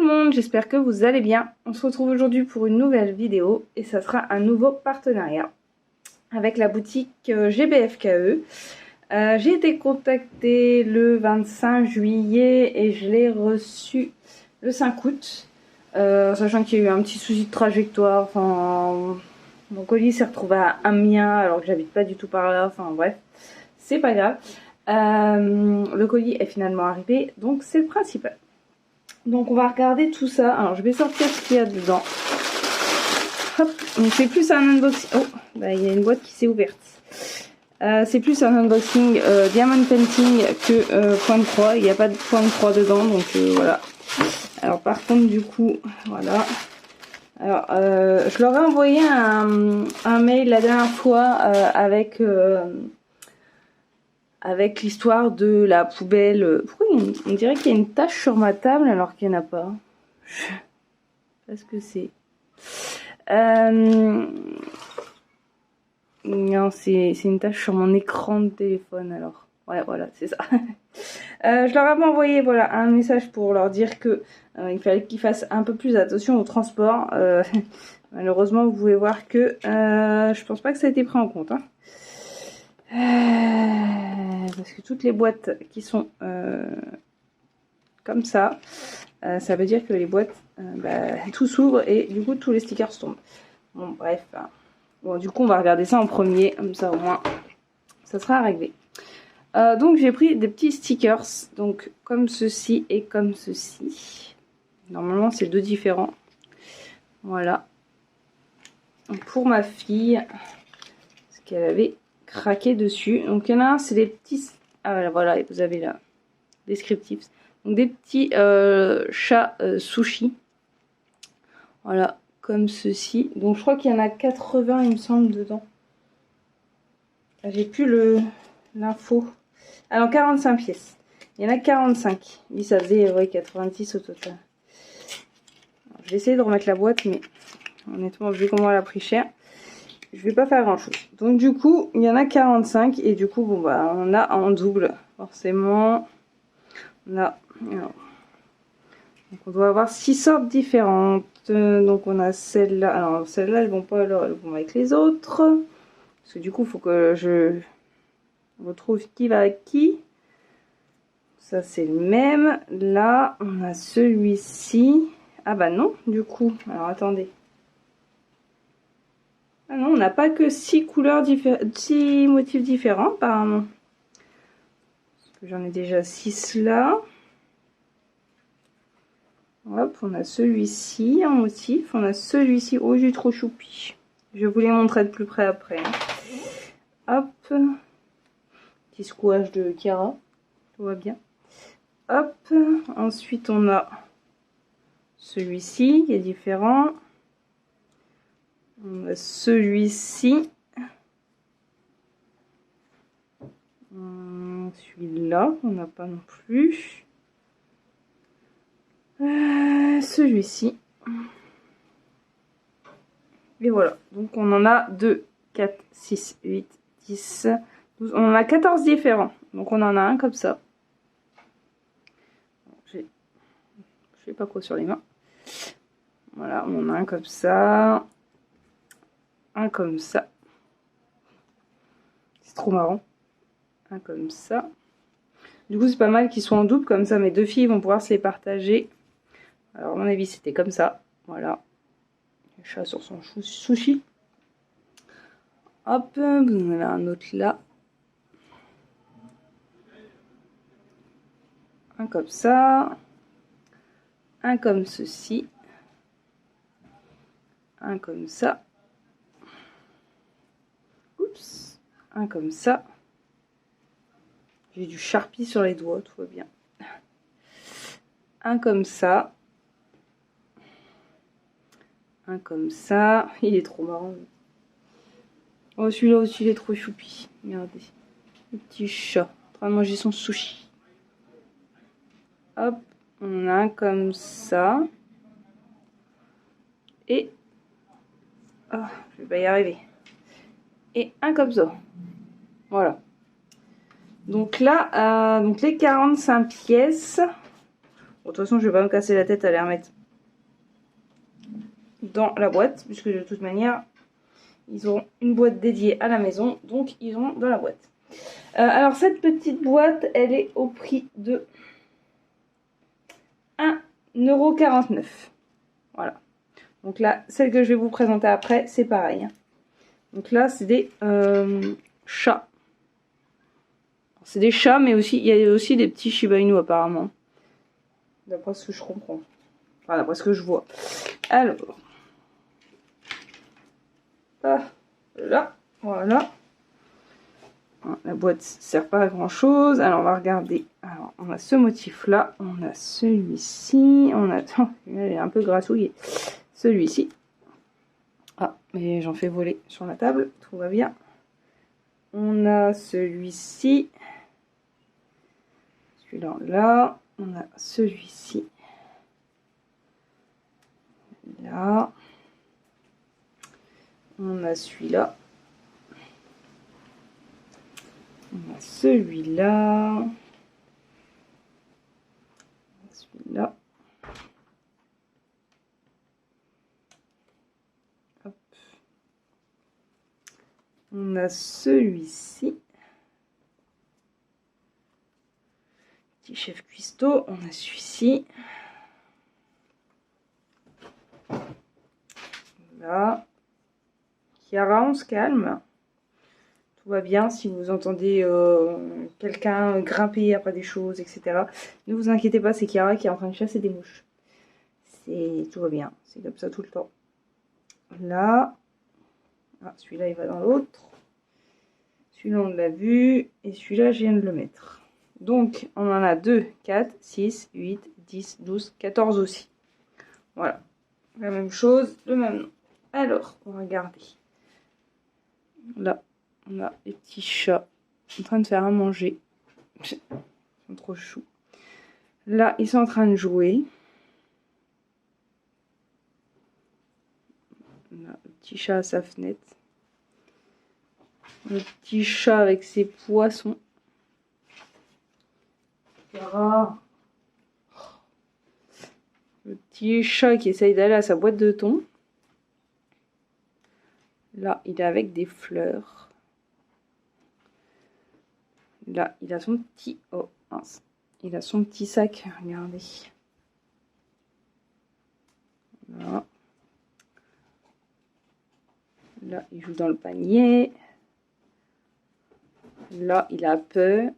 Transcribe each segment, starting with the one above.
monde, j'espère que vous allez bien. On se retrouve aujourd'hui pour une nouvelle vidéo et ça sera un nouveau partenariat avec la boutique GBFKE. J'ai été contactée le 25 juillet et je l'ai reçu le 5 août. Sachant qu'il y a eu un petit souci de trajectoire, enfin mon colis s'est retrouvé à Amiens alors que j'habite pas du tout par là, enfin bref, c'est pas grave. Le colis est finalement arrivé, donc c'est le principal. Donc on va regarder tout ça. Alors je vais sortir ce qu'il y a dedans. Hop, donc c'est plus un unboxing. Oh, bah il y a une boîte qui s'est ouverte. C'est plus un unboxing Diamond Painting que point de croix. Il n'y a pas de point de croix dedans, donc voilà. Alors par contre du coup, voilà. Alors je leur ai envoyé un mail la dernière fois avec l'histoire de la poubelle. Pourquoi on dirait qu'il y a une tache sur ma table alors qu'il n'y en a pas? Je sais pas ce que c'est. Non, c'est une tache sur mon écran de téléphone alors. Ouais, voilà, c'est ça. Je leur avais envoyé voilà, un message pour leur dire que il fallait qu'ils fassent un peu plus attention au transport. Malheureusement, vous pouvez voir que je pense pas que ça a été pris en compte. Hein. Parce que toutes les boîtes qui sont comme ça, ça veut dire que les boîtes, tout s'ouvre et du coup tous les stickers tombent. Bon bref, bon du coup on va regarder ça en premier, comme ça au moins ça sera réglé. Donc j'ai pris des petits stickers, donc comme ceci et comme ceci. Normalement c'est deux différents. Voilà. Donc, pour ma fille, ce qu'elle avait craqué dessus. Donc il y en a un, c'est des petits. Ah voilà, vous avez là descriptif. Donc des petits chats sushi. Voilà, comme ceci. Donc je crois qu'il y en a 80 il me semble dedans. J'ai plus l'info. Alors 45 pièces. Il y en a 45. Oui, ça faisait ouais, 90 au total. Alors, je vais essayer de remettre la boîte, mais honnêtement, vu comment elle a pris cher, je vais pas faire grand chose. Donc du coup, il y en a 45 et du coup, bon bah on a en double. Forcément. Là. Alors. Donc on doit avoir 6 sortes différentes. Donc on a celle-là. Alors celles-là, elles vont pas alors, elles vont avec les autres. Parce que du coup, il faut que je retrouve qui va avec qui. Ça c'est le même. Là, on a celui-ci. Ah bah non, du coup. Alors attendez. Ah non, on n'a pas que 6 couleurs différentes, 6 motifs différents apparemment. Parce que j'en ai déjà 6 là. Hop, on a celui-ci en motif. On a celui-ci. Oh, j'ai trop choupi. Je vais vous les montrer de plus près après. Hop. Petit secouage de Chiara. Tout va bien. Hop. Ensuite, on a celui-ci qui est différent. On a celui-ci. Celui-là, on n'a pas non plus. Celui-ci. Et voilà. Donc on en a 2, 4, 6, 8, 10, 12. On en a 14 différents. Donc on en a un comme ça. Je sais pas quoi sur les mains. Voilà, on en a un comme ça. Un comme ça. C'est trop marrant. Un comme ça. Du coup c'est pas mal qu'ils soient en double. Comme ça mes deux filles vont pouvoir se les partager. Alors à mon avis c'était comme ça. Voilà. Le chat sur son sushi. Hop, vous en avez un autre là. Un comme ça. Un comme ceci. Un comme ça. Oups. Un comme ça. J'ai du Sharpie sur les doigts, tout va bien. Un comme ça. Un comme ça. Il est trop marrant. Oh, celui-là aussi, il est trop choupi. Regardez. Le petit chat en train de manger son sushi. Hop. On a un comme ça. Et... oh, je vais pas y arriver. Et un comme ça. Voilà. Donc là, donc les 45 pièces. Bon, de toute façon, je vais pas me casser la tête à les remettre dans la boîte, puisque de toute manière, ils auront une boîte dédiée à la maison, donc ils iront dans la boîte. Alors cette petite boîte, elle est au prix de 1,49 €. Voilà. Donc là, celle que je vais vous présenter après, c'est pareil. Donc là, c'est des chats. C'est des chats, mais aussi il y a aussi des petits Shiba Inu apparemment. D'après ce que je comprends. Enfin, d'après ce que je vois. Alors. Ah, là, voilà. La boîte ne sert pas à grand chose. Alors on va regarder. Alors on a ce motif là, on a celui-ci, on a. Oh, il est un peu grassouillé. Celui-ci. Ah, mais j'en fais voler sur la table, tout va bien. On a celui-ci. Celui-là, là. On a celui-ci. Là. On a celui-là. On a celui-là. Celui-là. On a celui-ci. Petit chef cuistot. On a celui-ci. Là. Chiara, on se calme. Tout va bien. Si vous entendez quelqu'un grimper après des choses, etc. Ne vous inquiétez pas, c'est Chiara qui est en train de chasser des mouches. Tout va bien. C'est comme ça tout le temps. Là. Ah, celui-là, il va dans l'autre. Celui-là, on l'a vu. Et celui-là, je viens de le mettre. Donc, on en a 2, 4, 6, 8, 10, 12, 14 aussi. Voilà. La même chose, le même nom. Alors, on va regarder. Là, on a les petits chats en train de faire à manger. Ils sont trop choux. Là, ils sont en train de jouer. Là, le petit chat à sa fenêtre. Le petit chat avec ses poissons. Voilà. Le petit chat qui essaye d'aller à sa boîte de thon. Là, il est avec des fleurs. Là, il a son petit... Oh, mince. Il a son petit sac. Regardez. Là. Là, il joue dans le panier. Là, il a peur.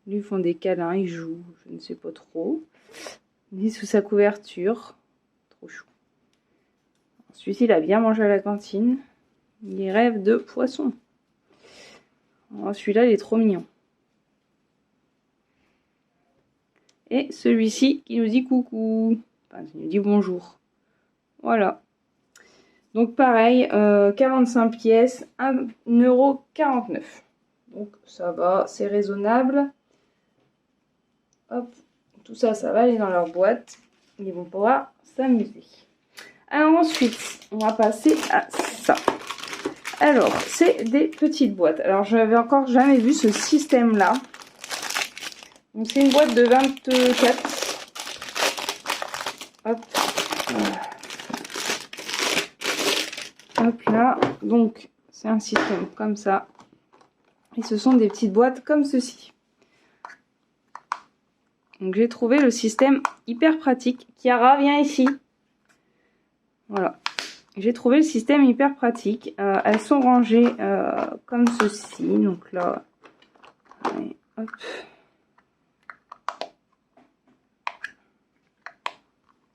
Lui, ils font des câlins, ils jouent. Je ne sais pas trop. Il est sous sa couverture. Trop chou. Ensuite, il a bien mangé à la cantine. Il rêve de poisson. Oh, celui-là, il est trop mignon. Et celui-ci qui nous dit coucou. Enfin, il nous dit bonjour. Voilà. Donc pareil, 45 pièces, 1,49 €. Donc ça va, c'est raisonnable. Hop, tout ça, ça va aller dans leur boîte. Ils vont pouvoir s'amuser. Alors ensuite, on va passer à ça. Alors, c'est des petites boîtes. Alors, je n'avais encore jamais vu ce système-là. Donc, c'est une boîte de 24. Hop. Hop là. Donc, c'est un système comme ça. Et ce sont des petites boîtes comme ceci. Donc, j'ai trouvé le système hyper pratique. Chiara, viens ici. Voilà. J'ai trouvé le système hyper pratique. Elles sont rangées comme ceci. Donc là, allez, hop.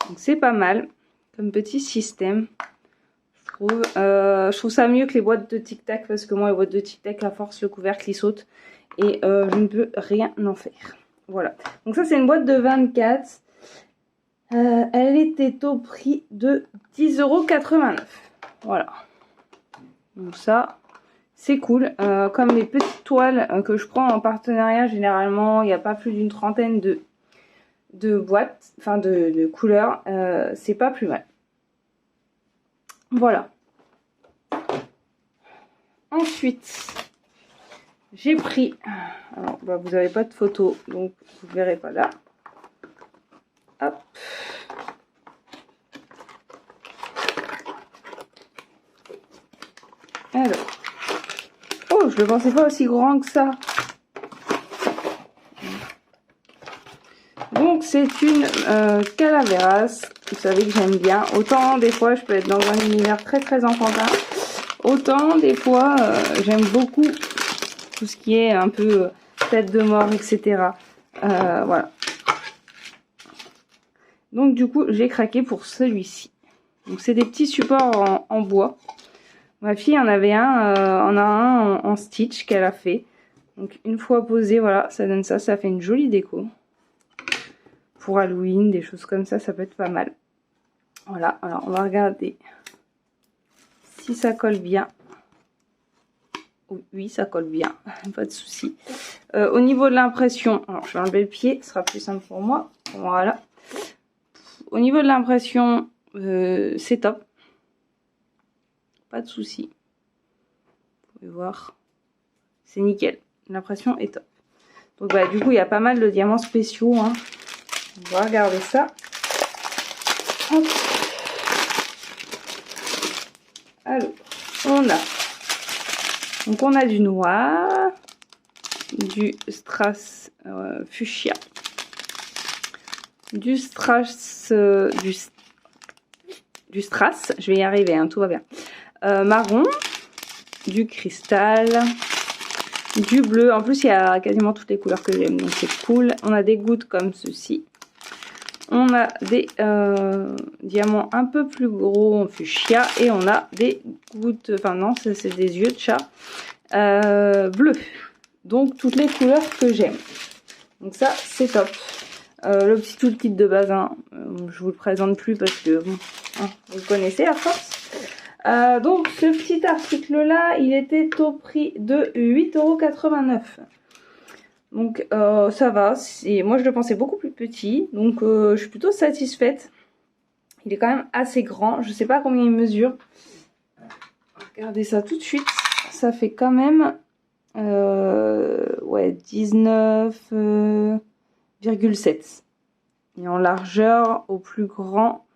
Donc c'est pas mal comme petit système. Je trouve ça mieux que les boîtes de Tic Tac parce que moi les boîtes de Tic Tac à force le couvercle il saute et je ne peux rien en faire. Voilà. Donc ça c'est une boîte de 24. Elle était au prix de 10,89 €. Voilà. Donc ça, c'est cool. Comme les petites toiles que je prends en partenariat, généralement, il n'y a pas plus d'une trentaine de boîtes, enfin de couleurs. C'est pas plus mal. Voilà. Ensuite, j'ai pris... Alors, bah, vous n'avez pas de photo, donc vous ne verrez pas là. Hop. Alors. Oh, je le pensais pas aussi grand que ça. Donc c'est une Calaveras. Vous savez que j'aime bien. Autant des fois je peux être dans un univers très très enfantin. Autant des fois j'aime beaucoup tout ce qui est un peu tête de mort, etc. Voilà. Donc du coup j'ai craqué pour celui-ci. Donc c'est des petits supports en bois. Ma fille en avait un, en a un en stitch qu'elle a fait. Donc une fois posé, voilà, ça donne ça. Ça fait une jolie déco. Pour Halloween, des choses comme ça peut être pas mal. Voilà, alors on va regarder si ça colle bien. Oui, ça colle bien, pas de souci. Au niveau de l'impression, alors je vais enlever le pied, ce sera plus simple pour moi. Voilà. Au niveau de l'impression, c'est top. Pas de souci. Vous pouvez voir, c'est nickel. L'impression est top. Donc bah, du coup, il y a pas mal de diamants spéciaux. Hein. On va regarder ça. Hop. Alors, on a du noir, du strass fuchsia, du strass, du strass, je vais y arriver, hein, tout va bien, marron, du cristal, du bleu. En plus, il y a quasiment toutes les couleurs que j'aime, donc c'est cool. On a des gouttes comme ceci. On a des diamants un peu plus gros en fuchsia et on a des gouttes, enfin non, c'est des yeux de chat bleus. Donc toutes les couleurs que j'aime. Donc ça, c'est top. Le petit toolkit de base, hein, je vous le présente plus parce que bon, hein, vous le connaissez à force. Donc ce petit article là, il était au prix de 8,89 €. Donc ça va, moi je le pensais beaucoup plus petit, donc je suis plutôt satisfaite. Il est quand même assez grand, je sais pas combien il mesure. Regardez ça tout de suite, ça fait quand même ouais, 19,7. Et en largeur, au plus grand,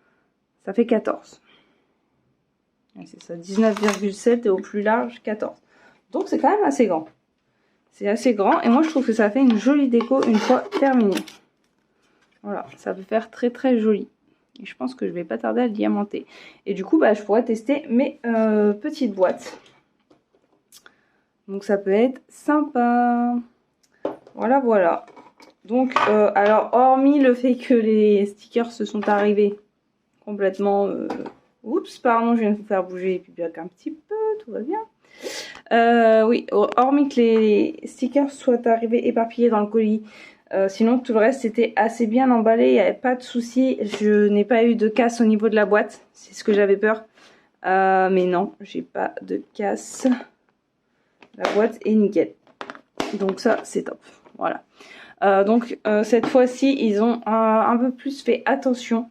ça fait 14. C'est ça, 19,7 et au plus large, 14. Donc c'est quand même assez grand. C'est assez grand et moi je trouve que ça fait une jolie déco une fois terminé. Voilà, ça peut faire très très joli. Et je pense que je vais pas tarder à le diamanter. Et du coup, bah, je pourrais tester mes petites boîtes. Donc ça peut être sympa. Voilà, voilà. Donc, alors hormis le fait que les stickers se sont arrivés complètement... Oups, pardon, je viens de vous faire bouger et puis bien qu'un petit peu, tout va bien. Oui, hormis que les stickers soient arrivés éparpillés dans le colis, sinon tout le reste était assez bien emballé, il n'y avait pas de souci. Je n'ai pas eu de casse au niveau de la boîte, c'est ce que j'avais peur. Mais non, j'ai pas de casse. La boîte est nickel. Donc ça, c'est top. Voilà. Donc cette fois-ci, ils ont un peu plus fait attention.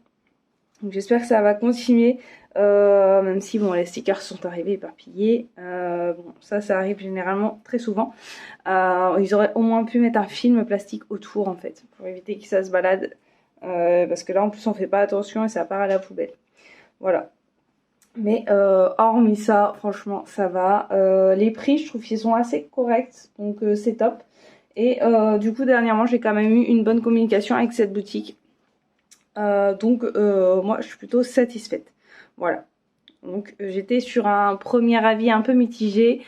Donc j'espère que ça va continuer. Même si bon, les stickers sont arrivés éparpillés, bon, ça arrive généralement très souvent. Ils auraient au moins pu mettre un film plastique autour en fait pour éviter que ça se balade, parce que là en plus on fait pas attention et ça part à la poubelle. Voilà. Mais hormis ça, franchement ça va. Les prix, je trouve qu'ils sont assez corrects, donc c'est top. Et du coup dernièrement j'ai quand même eu une bonne communication avec cette boutique. Donc moi je suis plutôt satisfaite. Voilà, donc j'étais sur un premier avis un peu mitigé.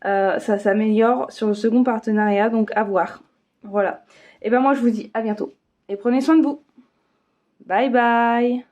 Ça s'améliore sur le second partenariat, donc à voir. Voilà, et ben moi je vous dis à bientôt et prenez soin de vous. Bye bye.